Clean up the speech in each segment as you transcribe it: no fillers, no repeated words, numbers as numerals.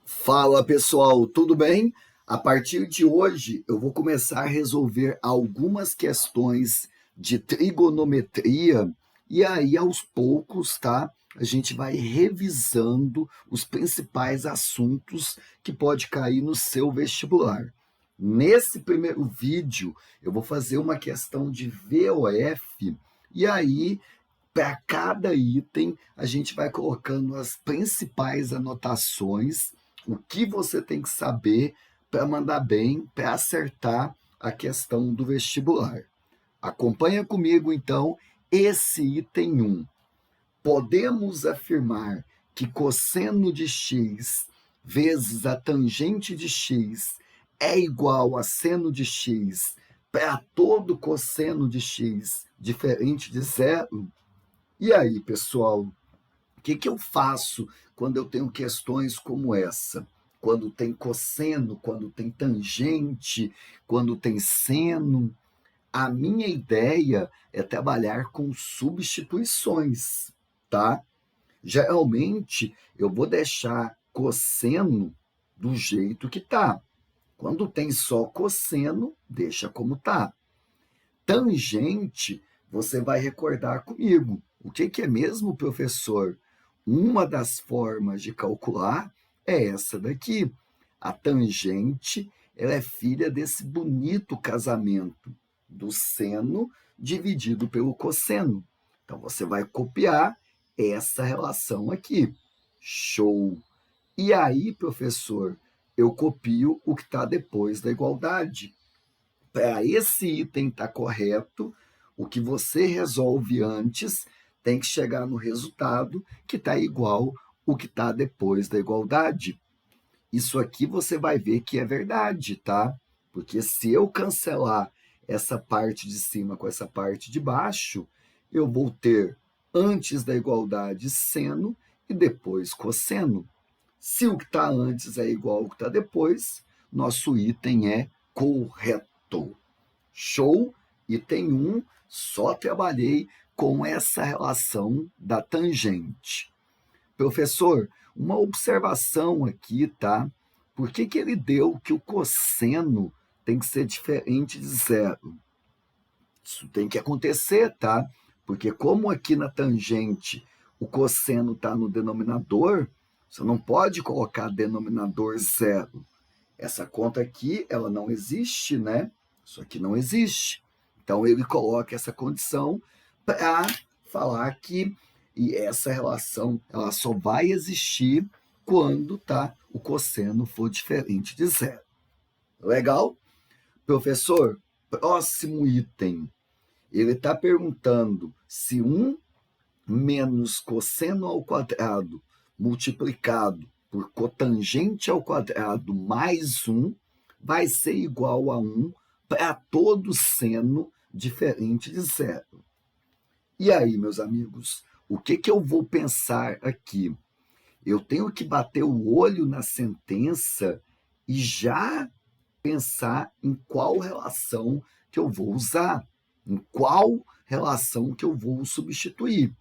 Fala pessoal, tudo bem? A partir de hoje eu vou começar a resolver algumas questões de trigonometria e aí aos poucos, tá? A gente vai revisando os principais assuntos que pode cair no seu vestibular. Nesse primeiro vídeo eu vou fazer uma questão de VOF e aí para cada item a gente vai colocando as principais anotações, o que você tem que saber para mandar bem, para acertar a questão do vestibular. Acompanha comigo, então, esse item 1. Podemos afirmar que cosseno de x vezes a tangente de x é igual a seno de x para todo cosseno de x diferente de zero? E aí, pessoal, o que eu faço quando eu tenho questões como essa? Quando tem cosseno, quando tem tangente, quando tem seno? A minha ideia é trabalhar com substituições, tá? Geralmente, eu vou deixar cosseno do jeito que tá. Quando tem só cosseno, deixa como tá. Tangente, você vai recordar comigo. O que é mesmo, professor? Uma das formas de calcular é essa daqui. A tangente, ela é filha desse bonito casamento do seno dividido pelo cosseno. Então, você vai copiar essa relação aqui. Show! E aí, professor, eu copio o que está depois da igualdade. Para esse item estar correto, o que você resolve antes tem que chegar no resultado que está igual o que está depois da igualdade. Isso aqui você vai ver que é verdade, tá? Porque se eu cancelar essa parte de cima com essa parte de baixo, eu vou ter antes da igualdade seno e depois cosseno. Se o que está antes é igual ao que está depois, nosso item é correto. Show? Item 1, só trabalhei com essa relação da tangente. Professor, uma observação aqui, tá? Por que ele deu que o cosseno tem que ser diferente de zero? Isso tem que acontecer, tá? Porque como aqui na tangente o cosseno está no denominador, você não pode colocar denominador zero. Essa conta aqui, ela não existe, né? Isso aqui não existe. Então, ele coloca essa condição para falar que essa relação ela só vai existir quando o cosseno for diferente de zero. Legal? Professor, próximo item. Ele está perguntando se 1 menos cosseno ao quadrado multiplicado por cotangente ao quadrado mais 1 vai ser igual a 1 para todo seno diferente de zero. E aí, meus amigos, o que eu vou pensar aqui? Eu tenho que bater o olho na sentença e já pensar em qual relação que eu vou usar, em qual relação que eu vou substituir.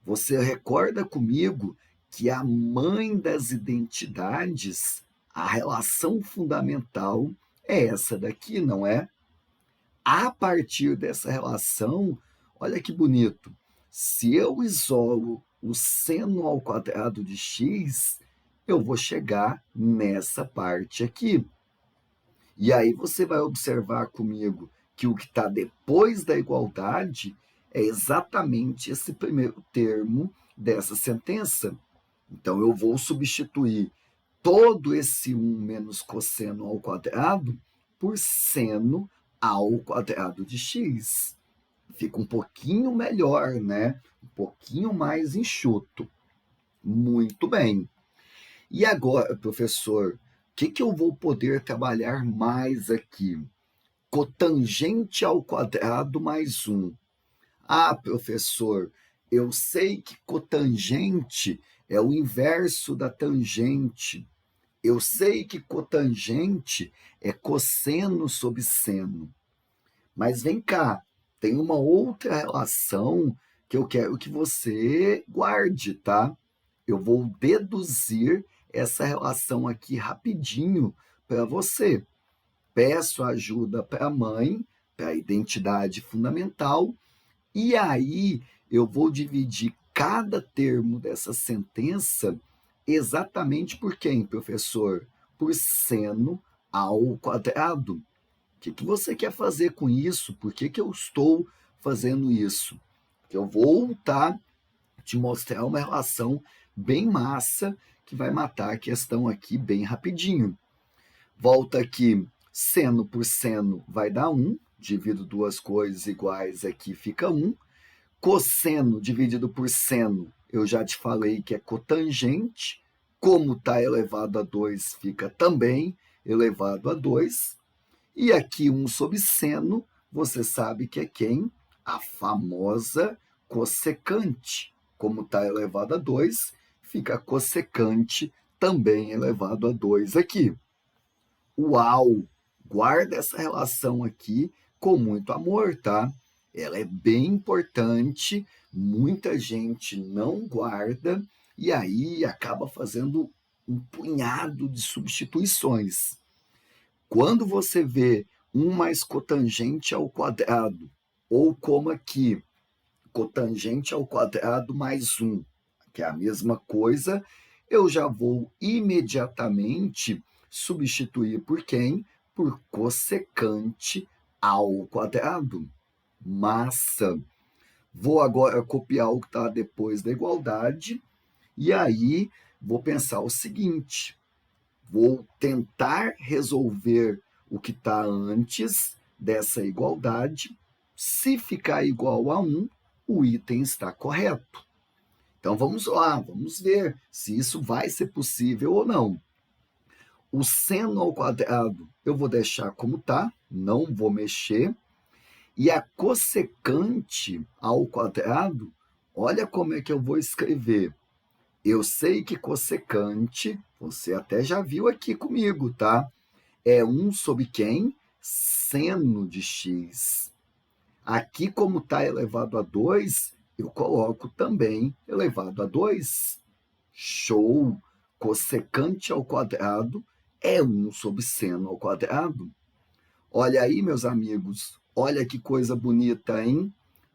Você recorda comigo que a mãe das identidades, a relação fundamental é essa daqui, não é? A partir dessa relação, olha que bonito, se eu isolo o seno ao quadrado de x, eu vou chegar nessa parte aqui. E aí você vai observar comigo que o que está depois da igualdade é exatamente esse primeiro termo dessa sentença. Então, eu vou substituir todo esse 1 menos cosseno ao quadrado por seno ao quadrado de x. Fica um pouquinho melhor, né? Um pouquinho mais enxuto. Muito bem. E agora, professor, o que eu vou poder trabalhar mais aqui? Cotangente ao quadrado mais 1. Ah, professor, eu sei que cotangente é o inverso da tangente. Eu sei que cotangente é cosseno sobre seno. Mas vem cá, tem uma outra relação que eu quero que você guarde, tá? Eu vou deduzir essa relação aqui rapidinho para você. Peço ajuda para a mãe, para a identidade fundamental, e aí eu vou dividir cada termo dessa sentença exatamente por quem, professor? Por seno ao quadrado. O que você quer fazer com isso? Por que eu estou fazendo isso? Porque eu vou te mostrar uma relação bem massa que vai matar a questão aqui bem rapidinho. Volta aqui, seno por seno vai dar 1, divido duas coisas iguais aqui fica 1. Cosseno dividido por seno, eu já te falei que é cotangente, como está elevado a 2, fica também elevado a 2. E aqui 1 sobre seno, você sabe que é quem? A famosa cossecante. Como está elevado a 2, fica cossecante também elevado a 2 aqui. Uau! Guarda essa relação aqui com muito amor, tá? Ela é bem importante, muita gente não guarda e aí acaba fazendo um punhado de substituições. Quando você vê 1 mais cotangente ao quadrado, ou como aqui, cotangente ao quadrado mais 1, que é a mesma coisa, eu já vou imediatamente substituir por quem? Por cossecante ao quadrado. Massa! Vou agora copiar o que está depois da igualdade, e aí vou pensar o seguinte, vou tentar resolver o que está antes dessa igualdade. Se ficar igual a 1, o item está correto. Então vamos lá, vamos ver se isso vai ser possível ou não. O seno ao quadrado eu vou deixar como está, não vou mexer. E a cossecante ao quadrado, olha como é que eu vou escrever. Eu sei que cossecante, você até já viu aqui comigo, tá? É 1 sobre quem? Seno de x. Aqui, como está elevado a 2, eu coloco também elevado a 2. Show! Cossecante ao quadrado é 1 sobre seno ao quadrado. Olha aí, meus amigos, olha que coisa bonita, hein?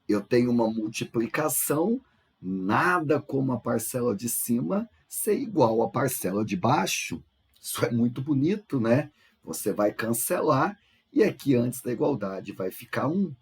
Eu tenho uma multiplicação, nada como a parcela de cima ser igual à parcela de baixo. Isso é muito bonito, né? Você vai cancelar e aqui antes da igualdade vai ficar 1.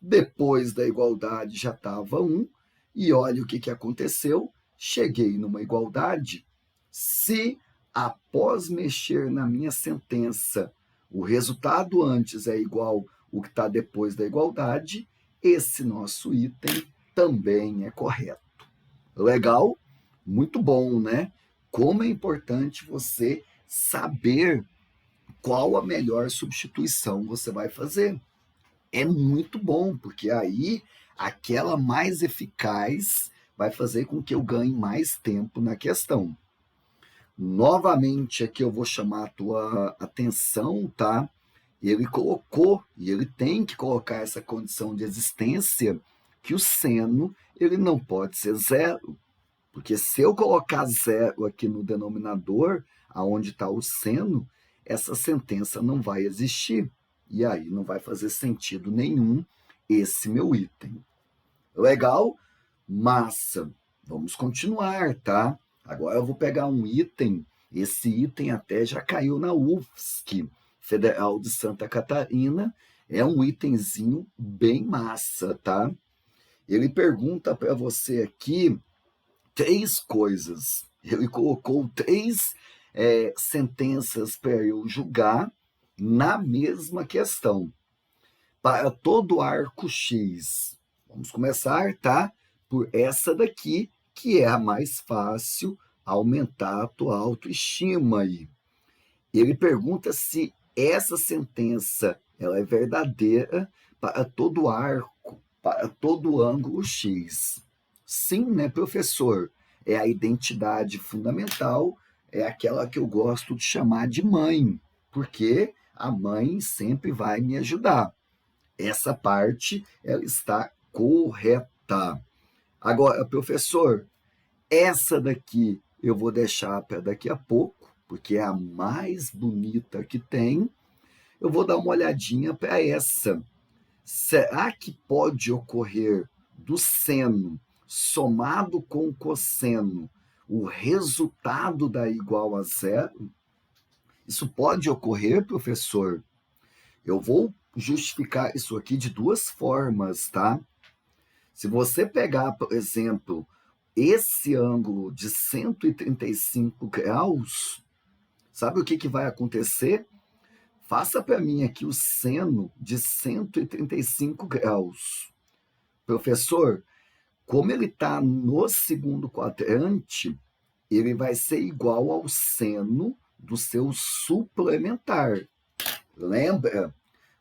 Depois da igualdade já estava 1 e olha o que aconteceu. Cheguei numa igualdade. Se após mexer na minha sentença o resultado antes é igual ao que está depois da igualdade, esse nosso item também é correto. Legal? Muito bom, né? Como é importante você saber qual a melhor substituição você vai fazer. É muito bom, porque aí aquela mais eficaz vai fazer com que eu ganhe mais tempo na questão. Novamente, aqui eu vou chamar a tua atenção, tá? Ele colocou, e ele tem que colocar essa condição de existência, que o seno ele não pode ser 0, porque se eu colocar 0 aqui no denominador, aonde está o seno, essa sentença não vai existir, e aí não vai fazer sentido nenhum esse meu item. Legal? Massa! Vamos continuar, tá? Agora eu vou pegar um item, esse item até já caiu na UFSC Federal de Santa Catarina, é um itemzinho bem massa, tá? Ele pergunta para você aqui 3 coisas. Ele colocou 3 sentenças para eu julgar na mesma questão. Para todo arco X. Vamos começar, tá? Por essa daqui, que é a mais fácil, aumentar a tua autoestima aí. Ele pergunta se essa sentença ela é verdadeira para todo arco, para todo ângulo X. Sim, né, professor? É a identidade fundamental, é aquela que eu gosto de chamar de mãe, porque a mãe sempre vai me ajudar. Essa parte ela está correta. Agora, professor, essa daqui eu vou deixar para daqui a pouco, porque é a mais bonita que tem. Eu vou dar uma olhadinha para essa. Será que pode ocorrer do seno somado com o cosseno o resultado dar igual a zero? Isso pode ocorrer, professor? Eu vou justificar isso aqui de duas formas, tá? Se você pegar, por exemplo, esse ângulo de 135 graus, sabe o que vai acontecer? Faça para mim aqui o seno de 135 graus. Professor, como ele está no segundo quadrante, ele vai ser igual ao seno do seu suplementar. Lembra?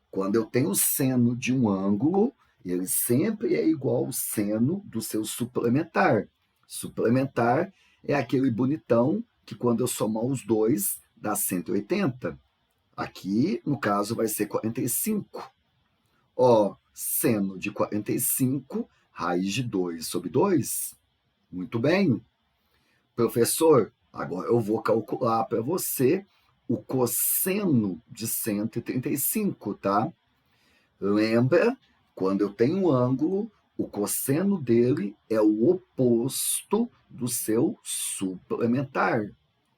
Quando eu tenho o seno de um ângulo, ele sempre é igual ao seno do seu suplementar. Suplementar é aquele bonitão que, quando eu somar os dois, dá 180. Aqui, no caso, vai ser 45. Ó, seno de 45, raiz de 2 sobre 2. Muito bem. Professor, agora eu vou calcular para você o cosseno de 135, tá? Lembra, quando eu tenho um ângulo, o cosseno dele é o oposto do seu suplementar.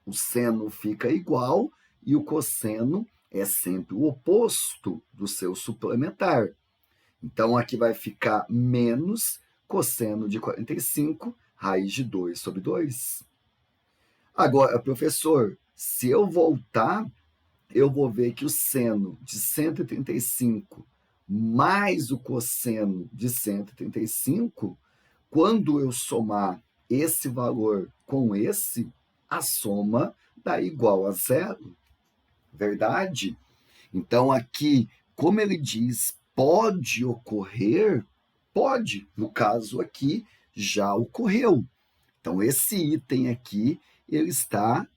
O seno fica igual e o cosseno é sempre o oposto do seu suplementar. Então, aqui vai ficar menos cosseno de 45, raiz de 2 sobre 2. Agora, professor, se eu voltar, eu vou ver que o seno de 135 mais o cosseno de 135, quando eu somar esse valor com esse, a soma dá igual a zero. Verdade? Então, aqui, como ele diz, pode ocorrer, pode, no caso aqui, já ocorreu. Então, esse item aqui, ele está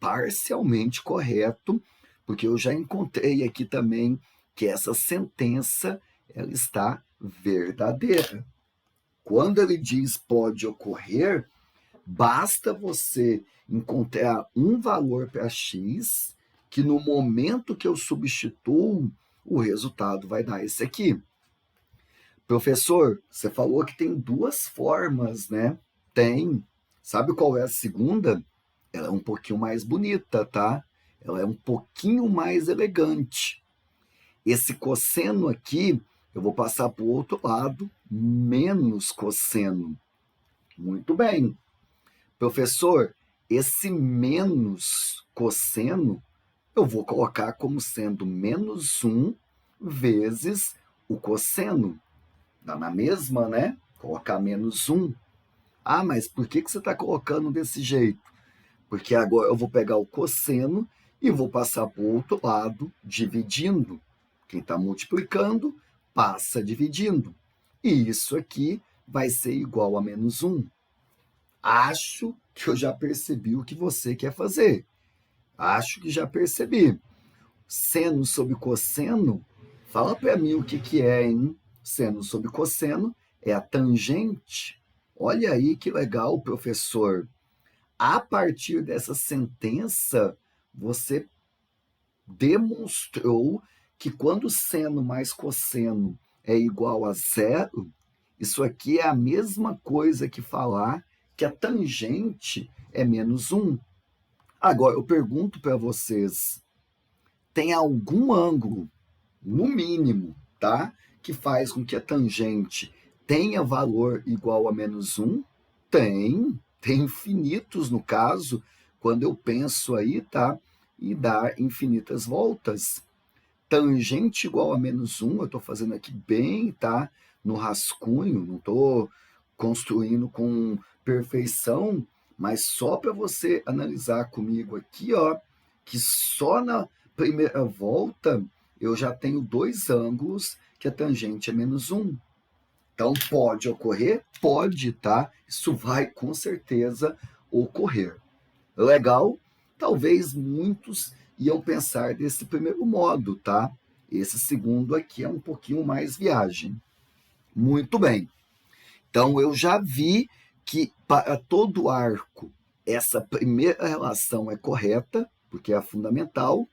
parcialmente correto, porque eu já encontrei aqui também que essa sentença ela está verdadeira. Quando ele diz pode ocorrer, basta você encontrar um valor para x, que no momento que eu substituo, o resultado vai dar esse aqui. Professor, você falou que tem duas formas, né? Tem. Sabe qual é a segunda? Ela é um pouquinho mais bonita, tá? Ela é um pouquinho mais elegante. Esse cosseno aqui, eu vou passar para o outro lado, menos cosseno. Muito bem. Professor, esse menos cosseno, eu vou colocar como sendo menos 1 vezes o cosseno. Dá na mesma, né? Colocar menos 1. Ah, mas por que você está colocando desse jeito? Porque agora eu vou pegar o cosseno e vou passar para o outro lado, dividindo. Quem está multiplicando, passa dividindo. E isso aqui vai ser igual a menos 1. Acho que eu já percebi o que você quer fazer. Acho que já percebi. Seno sobre cosseno, fala para mim o que é, hein? Seno sobre cosseno é a tangente. Olha aí que legal, professor. A partir dessa sentença, você demonstrou que quando seno mais cosseno é igual a zero, isso aqui é a mesma coisa que falar que a tangente é menos 1. Agora, eu pergunto para vocês, tem algum ângulo, no mínimo, tá, que faz com que a tangente tenha valor igual a menos 1? Tem infinitos no caso, quando eu penso aí, tá, e dar infinitas voltas. Tangente igual a menos 1, eu estou fazendo aqui bem, tá, no rascunho, não estou construindo com perfeição, mas só para você analisar comigo aqui, ó, que só na primeira volta eu já tenho dois ângulos que a tangente é menos 1. Então, pode ocorrer? Pode, tá? Isso vai com certeza ocorrer. Legal? Talvez muitos iam pensar desse primeiro modo, tá? Esse segundo aqui é um pouquinho mais viagem. Muito bem. Então, eu já vi que para todo arco essa primeira relação é correta, porque é a fundamental.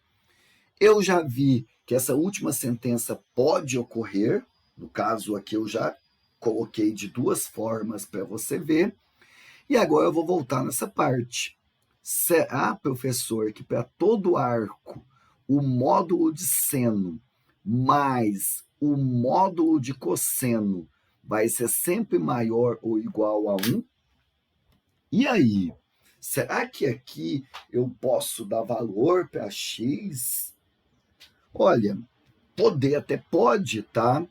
Eu já vi que essa última sentença pode ocorrer, no caso aqui eu já coloquei de duas formas para você ver, e agora eu vou voltar nessa parte. Será, professor, que para todo arco o módulo de seno mais o módulo de cosseno vai ser sempre maior ou igual a 1? E aí, será que aqui eu posso dar valor para x? Olha, poder até pode, tá?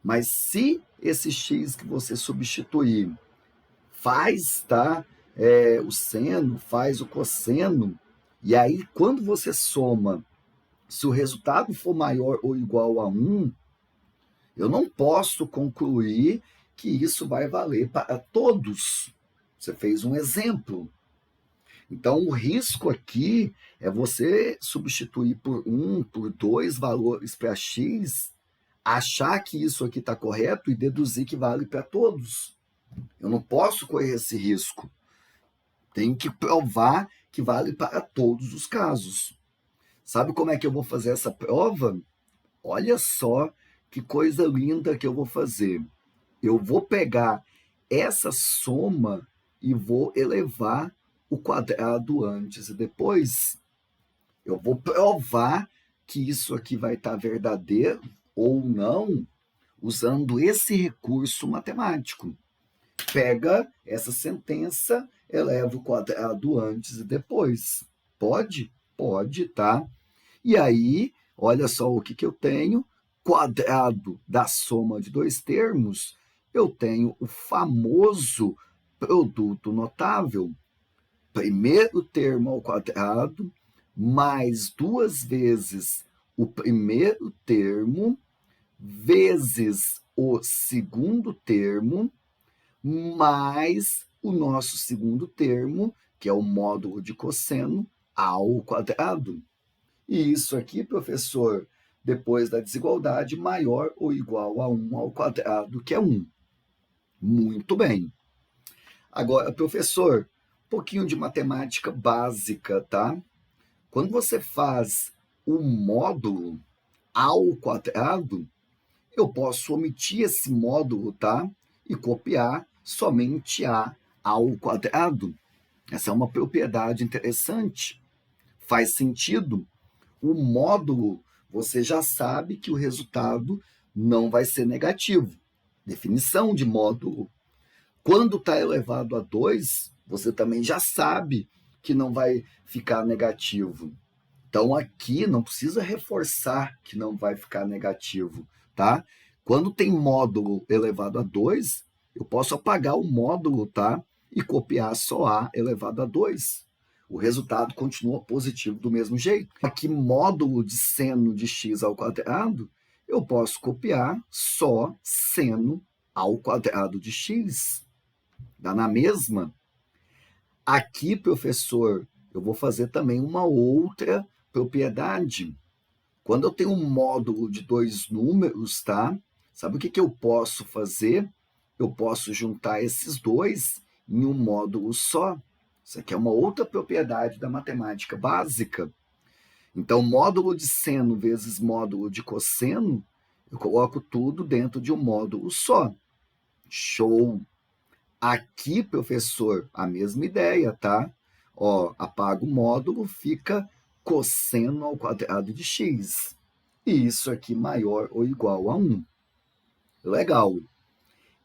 Mas se esse x que você substituir faz, tá? O seno, faz o cosseno, e aí quando você soma, se o resultado for maior ou igual a 1, eu não posso concluir que isso vai valer para todos. Você fez um exemplo. Então, o risco aqui é você substituir por 1, por 2 valores para x, achar que isso aqui está correto e deduzir que vale para todos. Eu não posso correr esse risco. Tenho que provar que vale para todos os casos. Sabe como é que eu vou fazer essa prova? Olha só que coisa linda que eu vou fazer. Eu vou pegar essa soma e vou elevar o quadrado antes e depois. Eu vou provar que isso aqui vai estar verdadeiro ou não usando esse recurso matemático. Pega essa sentença, eleva o quadrado antes e depois. Pode? Pode, tá? E aí, olha só o que eu tenho. Quadrado da soma de dois termos, eu tenho o famoso produto notável. Primeiro termo ao quadrado, mais duas vezes o primeiro termo, vezes o segundo termo, mais o nosso segundo termo, que é o módulo de cosseno, ao quadrado. E isso aqui, professor, depois da desigualdade, maior ou igual a 1 ao quadrado, que é 1. Muito bem. Agora, professor, um pouquinho de matemática básica, tá? Quando você faz o módulo ao quadrado, eu posso omitir esse módulo, tá? E copiar somente a ao quadrado. Essa é uma propriedade interessante. Faz sentido? O módulo, você já sabe que o resultado não vai ser negativo. Definição de módulo. Quando está elevado a 2, você também já sabe que não vai ficar negativo. Então, aqui não precisa reforçar que não vai ficar negativo, tá? Quando tem módulo elevado a 2, eu posso apagar o módulo, tá? E copiar só A elevado a 2. O resultado continua positivo do mesmo jeito. Aqui, módulo de seno de x ao quadrado, eu posso copiar só seno ao quadrado de x. Dá na mesma? Aqui, professor, eu vou fazer também uma outra propriedade. Quando eu tenho um módulo de dois números, tá? Sabe o que eu posso fazer? Eu posso juntar esses dois em um módulo só. Isso aqui é uma outra propriedade da matemática básica. Então, módulo de seno vezes módulo de cosseno, eu coloco tudo dentro de um módulo só. Show! Aqui, professor, a mesma ideia, tá? Ó, apaga o módulo, fica cosseno ao quadrado de x. E isso aqui maior ou igual a 1. Legal.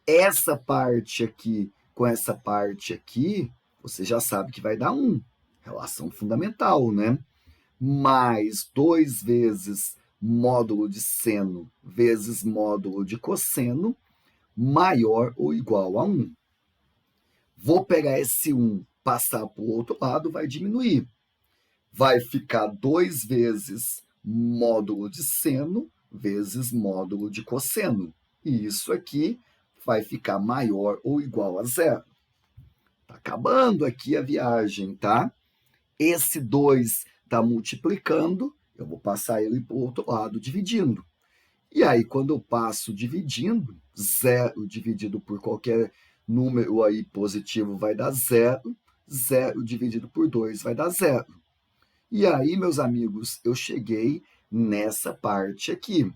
Essa parte aqui com essa parte aqui, você já sabe que vai dar 1. Relação fundamental, né? Mais 2 vezes módulo de seno vezes módulo de cosseno, maior ou igual a 1. Vou pegar esse 1, passar para o outro lado, vai diminuir. Vai ficar 2 vezes módulo de seno vezes módulo de cosseno. E isso aqui vai ficar maior ou igual a 0. Está acabando aqui a viagem, tá? Esse 2 está multiplicando, eu vou passar ele para o outro lado, dividindo. E aí, quando eu passo dividindo, 0 dividido por qualquer número aí positivo vai dar 0, 0 dividido por 2 vai dar 0. E aí, meus amigos, eu cheguei nessa parte aqui.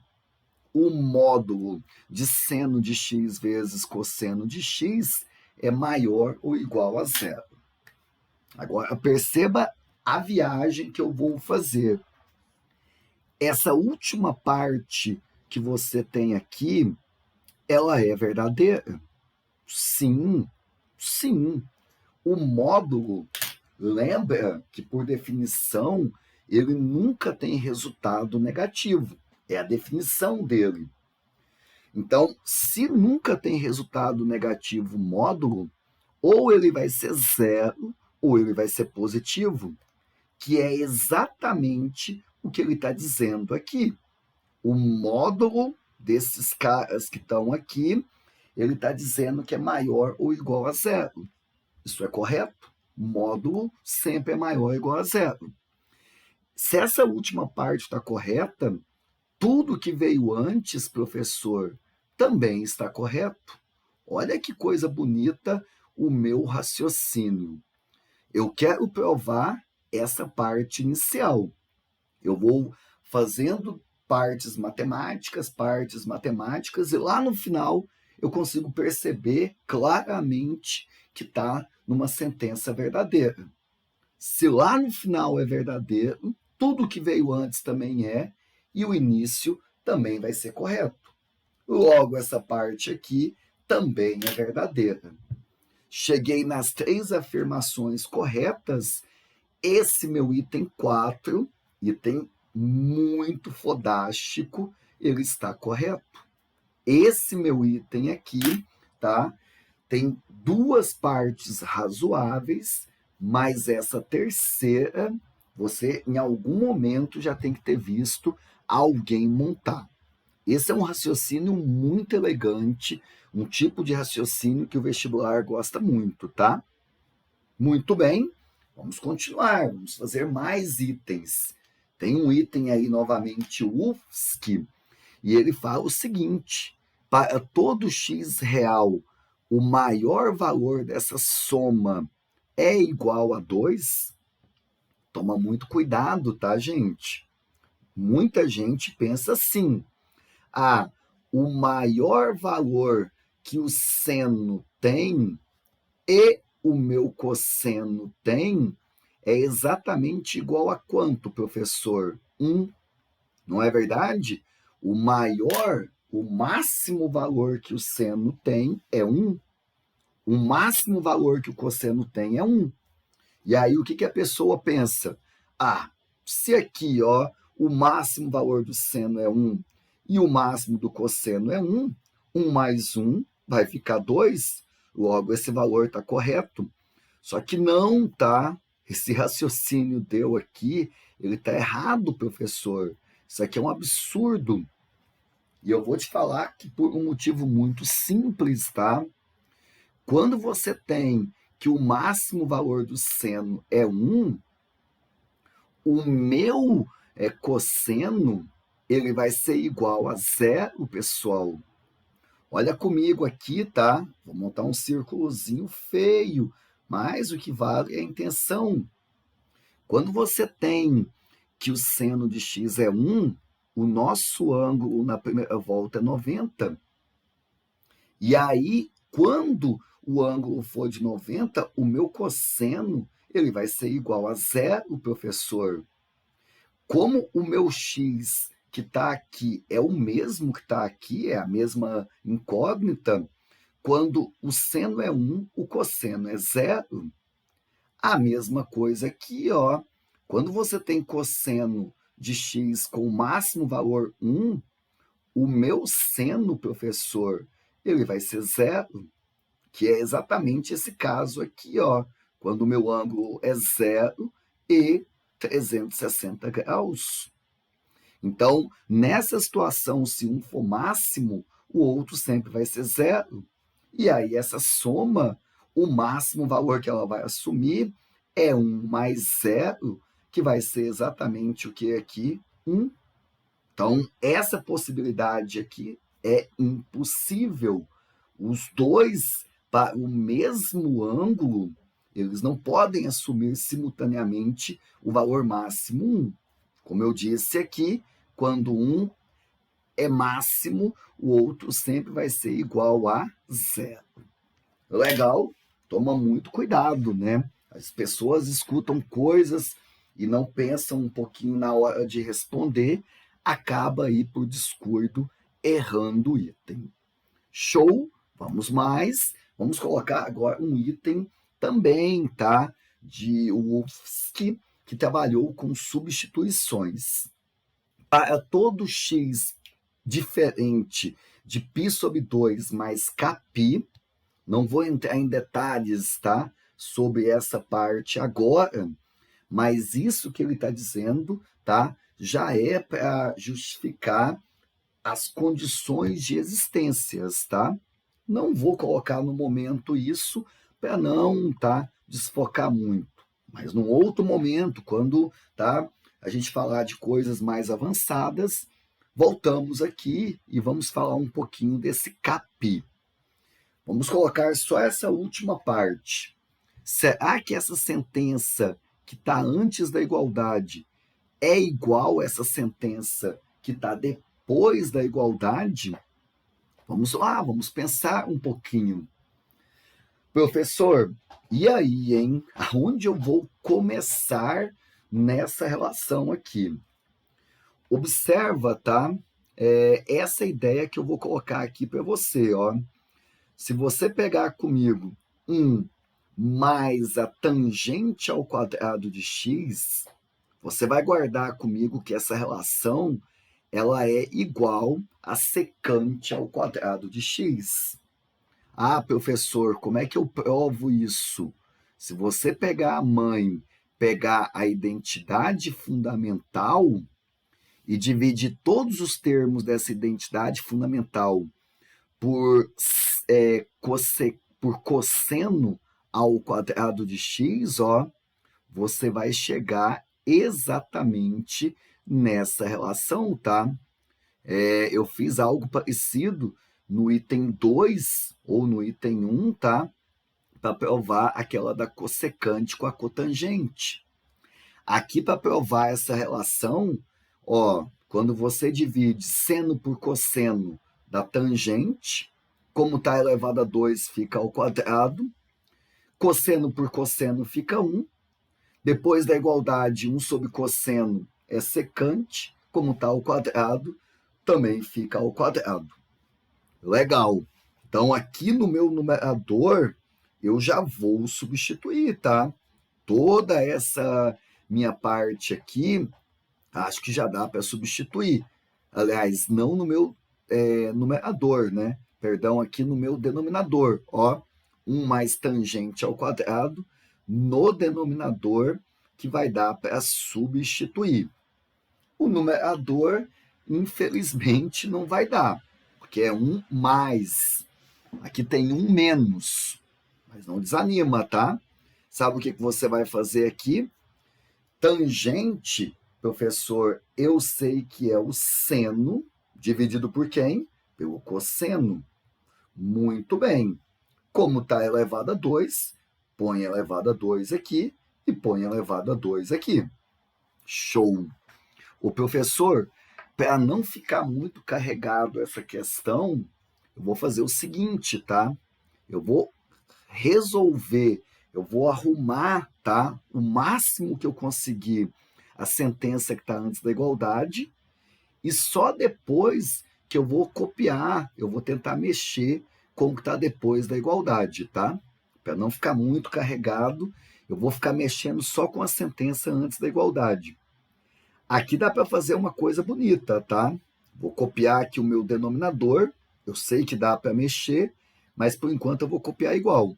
O módulo de seno de x vezes cosseno de x é maior ou igual a 0. Agora, perceba a viagem que eu vou fazer. Essa última parte que você tem aqui, ela é verdadeira? Sim, sim. O módulo, lembra que, por definição, ele nunca tem resultado negativo. É a definição dele. Então, se nunca tem resultado negativo módulo, ou ele vai ser 0, ou ele vai ser positivo, que é exatamente o que ele está dizendo aqui. O módulo desses caras que estão aqui, ele está dizendo que é maior ou igual a 0. Isso é correto? Módulo sempre é maior ou igual a 0. Se essa última parte está correta, tudo que veio antes, professor, também está correto. Olha que coisa bonita o meu raciocínio. Eu quero provar essa parte inicial. Eu vou fazendo partes matemáticas, e lá no final eu consigo perceber claramente que está numa sentença verdadeira. Se lá no final é verdadeiro, tudo que veio antes também é, e o início também vai ser correto. Logo, essa parte aqui também é verdadeira. Cheguei nas 3 afirmações corretas. Esse meu item 4, item muito fodástico, ele está correto. Esse meu item aqui, tá? Tem 2 partes razoáveis, mas essa terceira, você em algum momento já tem que ter visto alguém montar. Esse é um raciocínio muito elegante, um tipo de raciocínio que o vestibular gosta muito, tá? Muito bem, vamos continuar, vamos fazer mais itens. Tem um item aí novamente, o UFSC, e ele fala o seguinte: para todo x real, o maior valor dessa soma é igual a 2? Toma muito cuidado, tá, gente? Muita gente pensa assim: o maior valor que o seno tem e o meu cosseno tem é exatamente igual a quanto, professor? 1. Não é verdade? O máximo valor que o seno tem é 1. O máximo valor que o cosseno tem é 1. E aí o que a pessoa pensa? Se aqui o máximo valor do seno é 1 e o máximo do cosseno é 1, 1 mais 1 vai ficar 2, logo esse valor está correto. Só que não, tá? Esse raciocínio deu aqui, ele está errado, professor. Isso aqui é um absurdo. E eu vou te falar que por um motivo muito simples, tá? Quando você tem que o máximo valor do seno é 1, o meu cosseno, ele vai ser igual a 0, pessoal. Olha comigo aqui, tá? Vou montar um círculozinho feio, mas o que vale é a intenção. Quando você tem que o seno de x é 1, o nosso ângulo na primeira volta é 90. E aí, quando o ângulo for de 90, o meu cosseno ele vai ser igual a 0, professor. Como o meu x que está aqui é o mesmo que está aqui, é a mesma incógnita, quando o seno é 1, o cosseno é 0. A mesma coisa aqui, quando você tem cosseno de x com o máximo valor 1, o meu seno, professor, ele vai ser 0, que é exatamente esse caso aqui, quando o meu ângulo é 0 e 360 graus. Então, nessa situação, se um for máximo, o outro sempre vai ser 0. E aí, essa soma, o máximo valor que ela vai assumir é 1 mais 0, que vai ser exatamente o que aqui? 1. Então, essa possibilidade aqui é impossível. Os dois para o mesmo ângulo, eles não podem assumir simultaneamente o valor máximo 1. Como eu disse aqui, quando um é máximo, o outro sempre vai ser igual a zero. Legal? Toma muito cuidado, né? As pessoas escutam coisas e não pensam um pouquinho na hora de responder, acaba aí por descuido errando o item. Show? Vamos mais. Vamos colocar agora um item também, tá? De Wolfsky, que trabalhou com substituições. Para todo x diferente de π sobre 2 mais kπ, não vou entrar em detalhes, tá? Sobre essa parte agora, mas isso que ele está dizendo, tá? Já é para justificar as condições de existências, tá? Não vou colocar no momento isso para não, tá, desfocar muito, mas num outro momento, quando, tá, a gente falar de coisas mais avançadas, voltamos aqui e vamos falar um pouquinho desse CAPI. Vamos colocar só essa última parte. Será que essa sentença que está antes da igualdade é igual a essa sentença que está depois da igualdade? Vamos lá, vamos pensar um pouquinho. Professor, e aí, hein? Aonde eu vou começar nessa relação aqui? Observa, tá? Essa ideia que eu vou colocar aqui para você, ó. Se você pegar comigo 1 mais a tangente ao quadrado de x, você vai guardar comigo que essa relação ela é igual a secante ao quadrado de x. Ah, professor, como é que eu provo isso? Se você pegar a mãe, pegar a identidade fundamental e dividir todos os termos dessa identidade fundamental por, por cosseno ao quadrado de x, ó, você vai chegar exatamente nessa relação, tá? Eu fiz algo parecido no item 2 ou no item 1, tá? Para provar aquela da cossecante com a cotangente. Aqui, para provar essa relação, ó, quando você divide seno por cosseno da tangente, como está elevado a 2, fica ao quadrado, cosseno por cosseno fica 1, depois da igualdade, 1 sobre cosseno é secante, como está ao quadrado, também fica ao quadrado. Legal. Então, aqui no meu numerador, eu já vou substituir, tá? Toda essa minha parte aqui, acho que já dá para substituir. Aliás, não no meu numerador, né? Perdão, aqui no meu denominador, ó. 1 mais tangente ao quadrado no denominador, que vai dar para substituir. O numerador, infelizmente, não vai dar, porque é 1 mais. Aqui tem 1 menos, mas não desanima, tá? Sabe o que você vai fazer aqui? Tangente, professor, eu sei que é o seno, dividido por quem? Pelo cosseno. Muito bem. Como está elevado a 2, põe elevado a 2 aqui e põe elevado a 2 aqui. Show! O professor, para não ficar muito carregado essa questão, eu vou fazer o seguinte, tá? Eu vou resolver, eu vou arrumar, tá? O máximo que eu conseguir a sentença que está antes da igualdade e só depois que eu vou copiar, eu vou tentar mexer com o que está depois da igualdade, tá? Para não ficar muito carregado, eu vou ficar mexendo só com a sentença antes da igualdade. Aqui dá para fazer uma coisa bonita, tá? Vou copiar aqui o meu denominador, eu sei que dá para mexer, mas por enquanto eu vou copiar igual.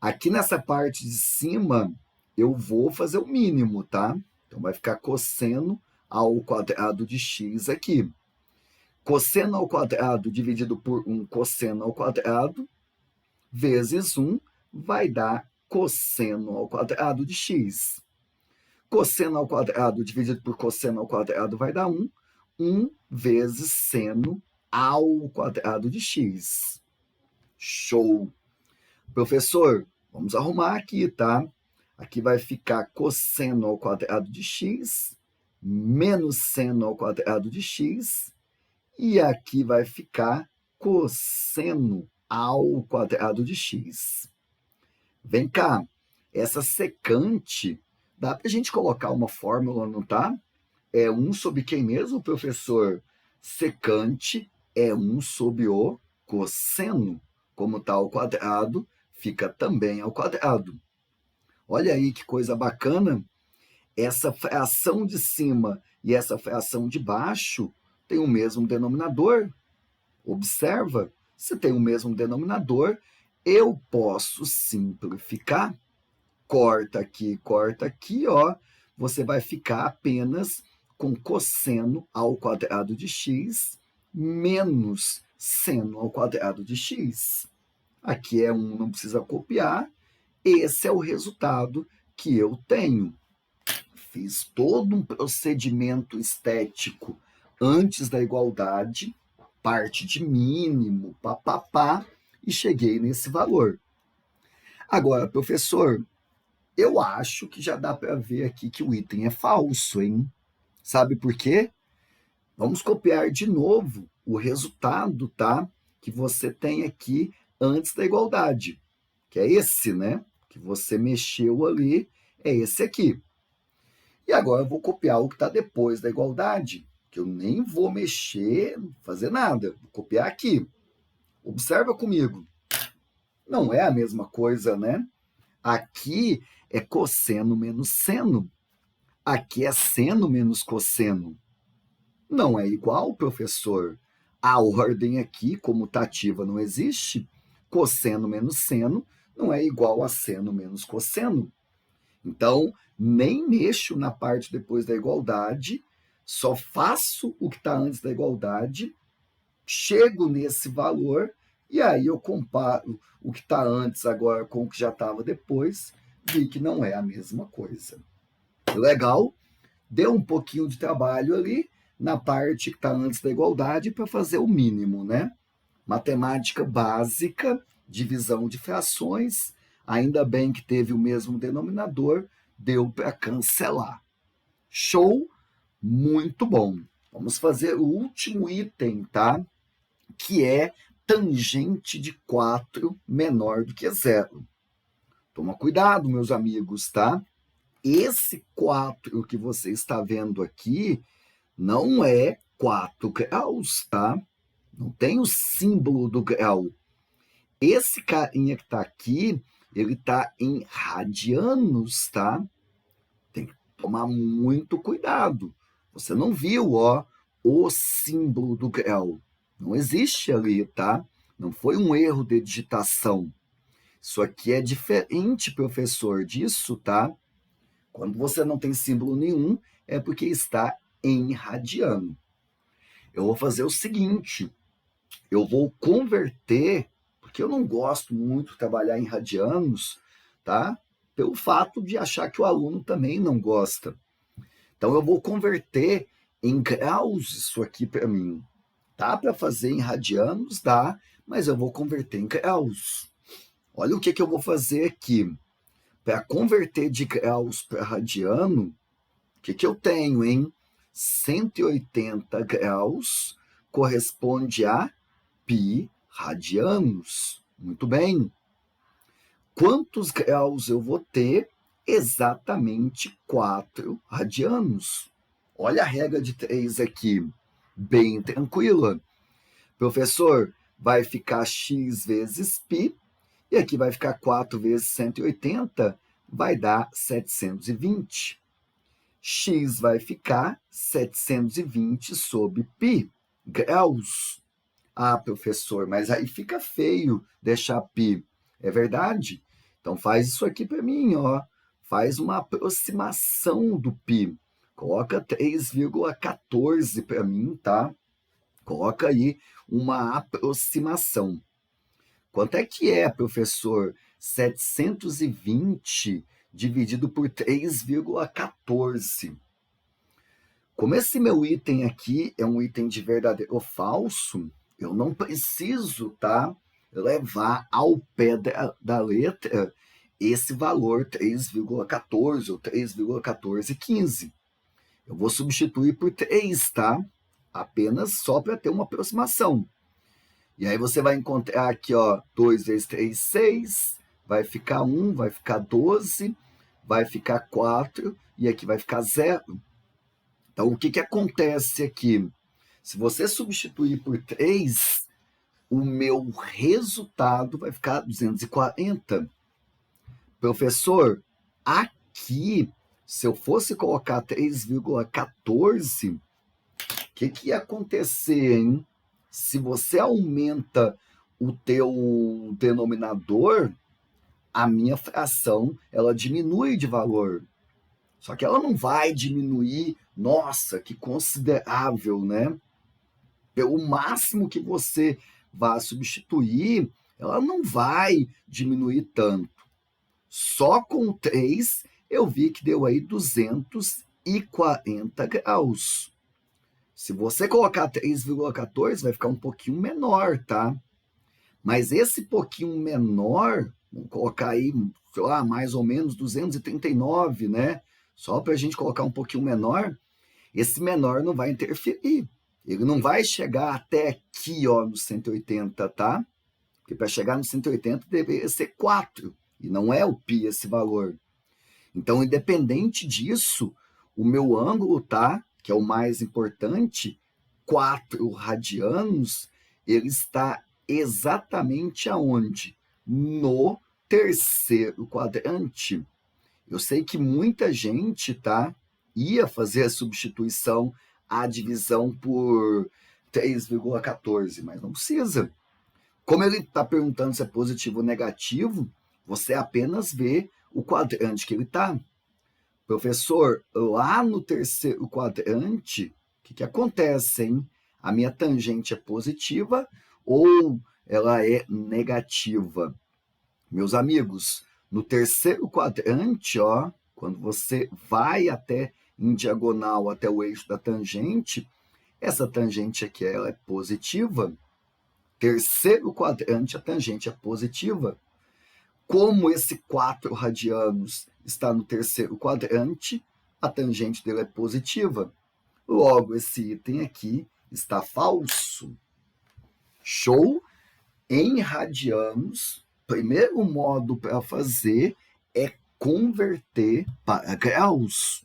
Aqui nessa parte de cima, eu vou fazer o mínimo, tá? Então vai ficar cosseno ao quadrado de x aqui. Cosseno ao quadrado dividido por 1 cosseno ao quadrado, vezes 1, vai dar cosseno ao quadrado de x. Cosseno ao quadrado dividido por cosseno ao quadrado vai dar 1. 1 vezes seno ao quadrado de x. Show! Professor, Vamos arrumar aqui, tá? Aqui vai ficar cosseno ao quadrado de x, menos seno ao quadrado de x, e aqui vai ficar cosseno ao quadrado de x. Vem cá, essa secante, dá para a gente colocar uma fórmula, não tá? É 1 sobre quem mesmo, professor? Secante é 1 sobre o cosseno. Como está ao quadrado, fica também ao quadrado. Olha aí que coisa bacana. Essa fração de cima e essa fração de baixo têm o mesmo denominador. Observa, se tem o mesmo denominador, eu posso simplificar. Corta aqui, ó. Você vai ficar apenas com cosseno ao quadrado de x menos seno ao quadrado de x. Aqui é 1, não precisa copiar. Esse é o resultado que eu tenho. Fiz todo um procedimento estético antes da igualdade, parte de mínimo, papapá, e cheguei nesse valor. Agora, professor, eu acho que já dá para ver aqui que o item é falso, hein? Sabe por quê? Vamos copiar de novo o resultado, tá? Que você tem aqui antes da igualdade, que é esse, né? Que você mexeu ali, é esse aqui. E agora eu vou copiar o que está depois da igualdade, que eu nem vou mexer, fazer nada. Vou copiar aqui. Observa comigo. Não é a mesma coisa, né? Aqui é cosseno menos seno. Aqui é seno menos cosseno. Não é igual, professor? A ordem aqui, comutativa, não existe. Cosseno menos seno não é igual a seno menos cosseno. Então, nem mexo na parte depois da igualdade, só faço o que está antes da igualdade, chego nesse valor, e aí eu comparo o que está antes agora com o que já estava depois, vi que não é a mesma coisa. Legal? Deu um pouquinho de trabalho ali na parte que está antes da igualdade para fazer o mínimo, né? Matemática básica, divisão de frações, ainda bem que teve o mesmo denominador, deu para cancelar. Show? Muito bom. Vamos fazer o último item, tá? Que é tangente de 4 menor do que zero. Toma cuidado, meus amigos, tá? Esse 4 que você está vendo aqui não é 4 graus, tá? Não tem o símbolo do grau. Esse carinha que está aqui, ele está em radianos, tá? Tem que tomar muito cuidado. Você não viu, ó, o símbolo do grau. Não existe ali, tá? Não foi um erro de digitação. Isso aqui é diferente, professor, disso, tá? Quando você não tem símbolo nenhum, é porque está em radiano. Eu vou fazer o seguinte, eu vou converter, porque eu não gosto muito de trabalhar em radianos, tá? Pelo fato de achar que o aluno também não gosta. Então, eu vou converter em graus isso aqui para mim. Dá para fazer em radianos? Dá, mas eu vou converter em graus. Olha o que eu vou fazer aqui. Para converter de graus para radiano, o que eu tenho, hein? 180 graus corresponde a π radianos. Muito bem. Quantos graus eu vou ter? Exatamente 4 radianos. Olha a regra de 3 aqui, bem tranquila. Professor, vai ficar x vezes π, e aqui vai ficar 4 vezes 180, vai dar 720. X vai ficar 720 sobre π graus. Ah, professor, mas aí fica feio deixar π. É verdade? Então faz isso aqui para mim, ó. Faz uma aproximação do π. Coloca 3,14 para mim, tá? Coloca aí uma aproximação. Quanto é que é, professor? 720 dividido por 3,14. Como esse meu item aqui é um item de verdadeiro ou falso, eu não preciso, tá, levar ao pé da letra esse valor 3,14 ou 3,1415. Eu vou substituir por 3, tá? Apenas só para ter uma aproximação. E aí você vai encontrar aqui, ó, 2 vezes 3, 6, vai ficar 1, vai ficar 12, vai ficar 4, e aqui vai ficar 0. Então, o que acontece aqui? Se você substituir por 3, o meu resultado vai ficar 240. Professor, aqui, se eu fosse colocar 3,14, o que ia acontecer, hein? Se você aumenta o teu denominador, a minha fração, ela diminui de valor. Só que ela não vai diminuir, nossa, que considerável, né? Pelo máximo que você vai substituir, ela não vai diminuir tanto. Só com 3, eu vi que deu aí 240 graus. Se você colocar 3,14, vai ficar um pouquinho menor, tá? Mas esse pouquinho menor, vamos colocar aí, sei lá, mais ou menos 239, né? Só para a gente colocar um pouquinho menor, esse menor não vai interferir. Ele não vai chegar até aqui, ó, no 180, tá? Porque para chegar no 180 deveria ser 4, e não é o π esse valor. Então, independente disso, o meu ângulo, tá? Que é o mais importante, 4 radianos, ele está exatamente aonde? No terceiro quadrante. Eu sei que muita gente, tá? Ia fazer a substituição, a divisão por 3,14, mas não precisa. Como ele está perguntando se é positivo ou negativo, você apenas vê o quadrante que ele está. Professor, lá no terceiro quadrante, o que acontece, hein? A minha tangente é positiva ou ela é negativa? Meus amigos, no terceiro quadrante, ó, quando você vai até em diagonal até o eixo da tangente, essa tangente aqui ela é positiva. Terceiro quadrante, a tangente é positiva. Como esse 4 radianos está no terceiro quadrante, a tangente dele é positiva. Logo, esse item aqui está falso. Show? Em radianos, primeiro modo para fazer é converter para graus.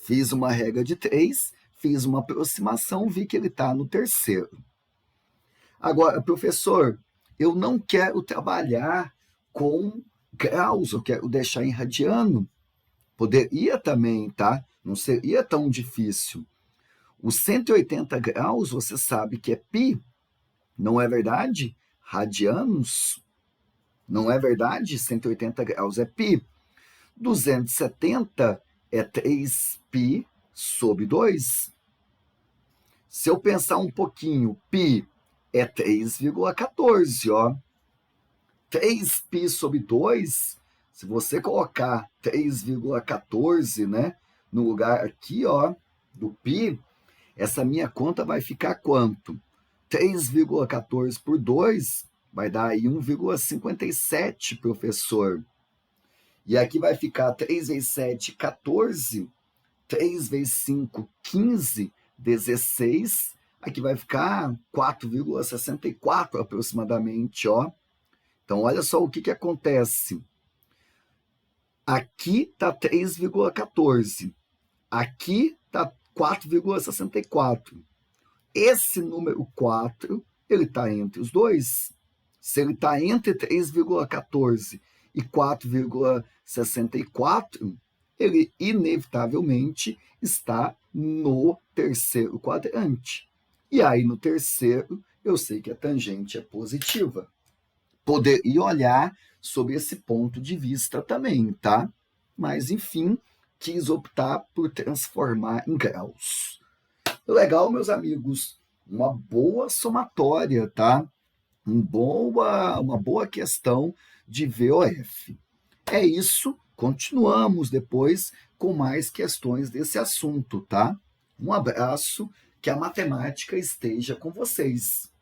Fiz uma regra de 3, fiz uma aproximação, vi que ele está no terceiro. Agora, professor, eu não quero trabalhar com graus, eu quero deixar em radiano. Poderia também, tá? Não seria tão difícil. Os 180 graus, você sabe que é π, não é verdade? Radianos, não é verdade? 180 graus é π. 270 é 3π sobre 2. Se eu pensar um pouquinho, π é 3,14, ó. 3π sobre 2, se você colocar 3,14, né, no lugar aqui, ó, do π, essa minha conta vai ficar quanto? 3,14 por 2 vai dar aí 1,57, professor. E aqui vai ficar 3 vezes 7, 14, 3 vezes 5, 15, 16, aqui vai ficar 4,64 aproximadamente, ó. Então, olha só o que acontece. Aqui está 3,14, aqui está 4,64. Esse número 4, ele está entre os dois. Se ele está entre 3,14 e 4,64, ele inevitavelmente está no terceiro quadrante. E aí, no terceiro, eu sei que a tangente é positiva. Poderia olhar sobre esse ponto de vista também, tá? Mas, enfim, quis optar por transformar em graus. Legal, meus amigos, uma boa somatória, tá? Uma boa questão de VOF. É isso, continuamos depois com mais questões desse assunto, tá? Um abraço, que a matemática esteja com vocês.